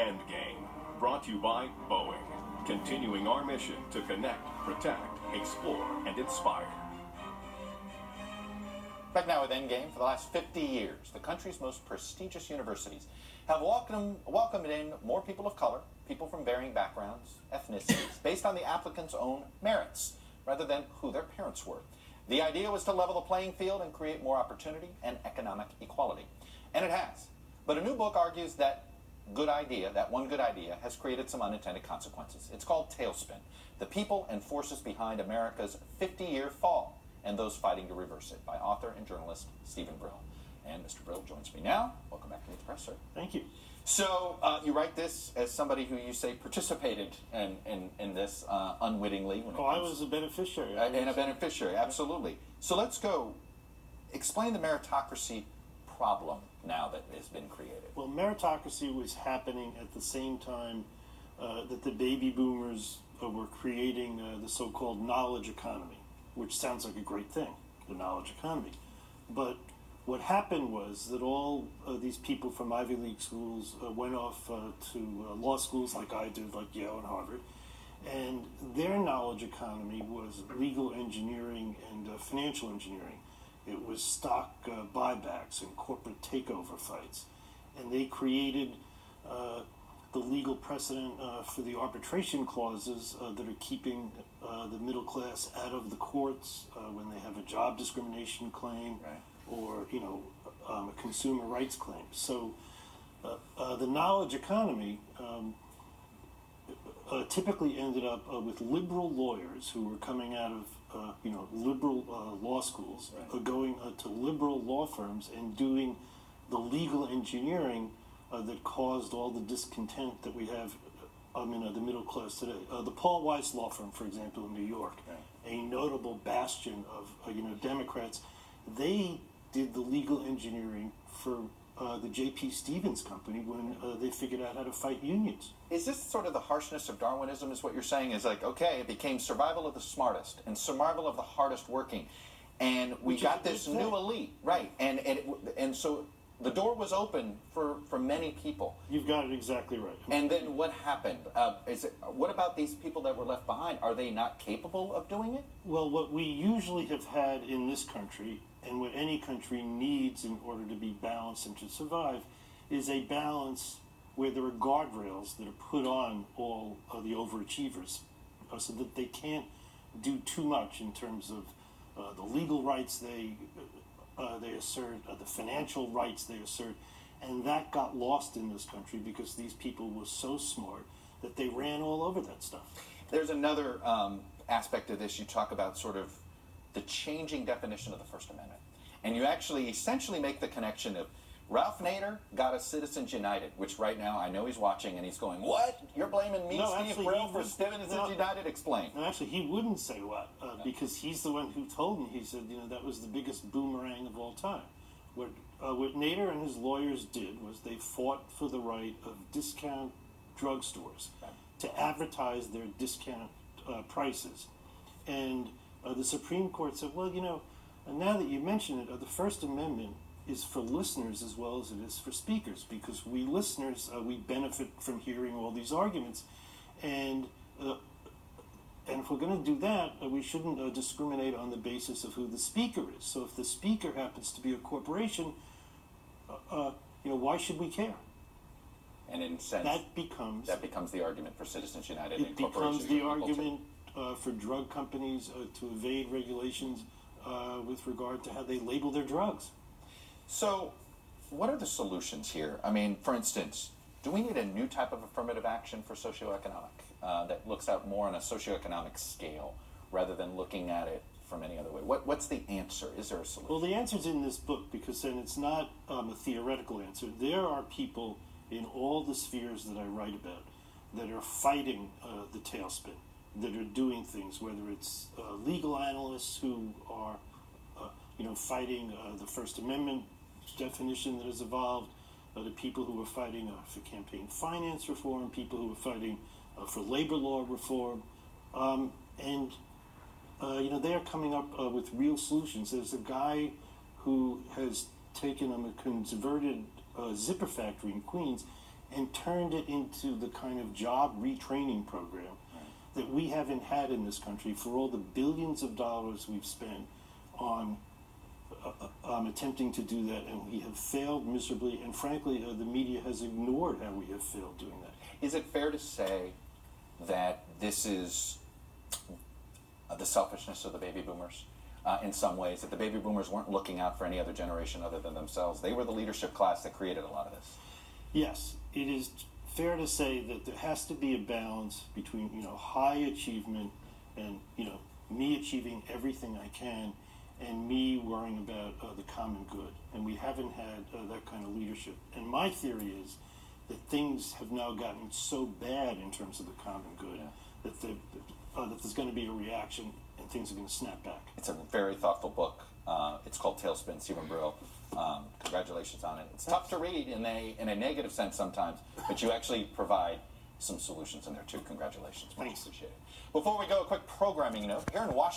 Endgame, brought to you by Boeing, continuing our mission to connect, protect, explore, and inspire. Back now with Endgame. For the last 50 years, the country's most prestigious universities have welcomed in more people of color, people from varying backgrounds, ethnicities, based on the applicant's own merits, rather than who their parents were. The idea was to level the playing field and create more opportunity and economic equality. And it has. But a new book argues that one good idea, has created some unintended consequences. It's called Tailspin, The People and Forces Behind America's 50-Year Fall and Those Fighting to Reverse It, by author and journalist Stephen Brill. And Mr. Brill joins me now. Welcome back to Meet the Press, sir. Thank you. So you write this as somebody who you say participated in this unwittingly. I was a beneficiary. And a beneficiary, absolutely. So let's go. Explain the meritocracy problem now that has been created. Well, meritocracy was happening at the same time that the baby boomers were creating the so-called knowledge economy, which sounds like a great thing, the knowledge economy. But what happened was that all these people from Ivy League schools went off to law schools like I did, like Yale and Harvard, and their knowledge economy was legal engineering and financial engineering. It was stock buybacks and corporate takeover fights. And they created the legal precedent for the arbitration clauses that are keeping the middle class out of the courts when they have a job discrimination claim, right, or a consumer rights claim. So the knowledge economy typically ended up with liberal lawyers who were coming out of liberal law schools, right, going to liberal law firms and doing the legal engineering that caused all the discontent that we have in the middle class today. The Paul Weiss law firm, for example, in New York, right, a notable bastion of Democrats, they did the legal engineering for the J.P. Stevens company when they figured out how to fight unions. Is this sort of the harshness of Darwinism, is what you're saying? Is like, okay, it became survival of the smartest and survival of the hardest working. And we got this new elite, right? And so the door was open for many people. You've got it exactly right. And then what happened? What about these people that were left behind? Are they not capable of doing it? Well, what we usually have had in this country, and what any country needs in order to be balanced and to survive, is a balance where there are guardrails that are put on all of the overachievers so that they can't do too much in terms of the legal rights they assert, the financial rights they assert, and that got lost in this country because these people were so smart that they ran all over that stuff. There's another aspect of this. You talk about sort of the changing definition of the First Amendment, and you actually essentially make the connection of Ralph Nader got a Citizens United, which right now I know he's watching and he's going, "What? You're blaming me, Steve Brill, for Citizens United?" Explain. No, actually, he wouldn't say what, because he's the one who told me. He said, that was the biggest boomerang of all time. What Nader and his lawyers did was they fought for the right of discount drugstores to advertise their discount prices. And the Supreme Court said, well, now that you mention it, the First Amendment is for listeners as well as it is for speakers, because we listeners, we benefit from hearing all these arguments. And if we're going to do that, we shouldn't discriminate on the basis of who the speaker is. So if the speaker happens to be a corporation, why should we care? And in a sense, that becomes the argument for Citizens United. It becomes the argument for drug companies to evade regulations with regard to how they label their drugs. So, what are the solutions here? I mean, for instance, do we need a new type of affirmative action for socioeconomic that looks out more on a socioeconomic scale rather than looking at it from any other way? What's the answer? Is there a solution? Well, the answer's in this book, because then it's not a theoretical answer. There are people in all the spheres that I write about that are fighting the tailspin, that are doing things, whether it's legal analysts who are fighting the First Amendment definition that has evolved, the people who are fighting for campaign finance reform, people who are fighting for labor law reform, and they are coming up with real solutions. There's a guy who has taken a converted zipper factory in Queens and turned it into the kind of job retraining program that we haven't had in this country for all the billions of dollars we've spent on attempting to do that, and we have failed miserably, and frankly, the media has ignored how we have failed doing that. Is it fair to say that this is the selfishness of the baby boomers in some ways, that the baby boomers weren't looking out for any other generation other than themselves? They were the leadership class that created a lot of this. Yes, it is fair to say that there has to be a balance between, high achievement and, me achieving everything I can and me worrying about the common good. And we haven't had that kind of leadership. And my theory is that things have now gotten so bad in terms of the common good that there's going to be a reaction and things are going to snap back. It's a very thoughtful book. It's called Tailspin, Stephen Brill. Congratulations on it. It's tough to read in a negative sense sometimes, but you actually provide some solutions in there too. Congratulations. Much Thanks. appreciated. Before we go, a quick programming note. Here in Washington,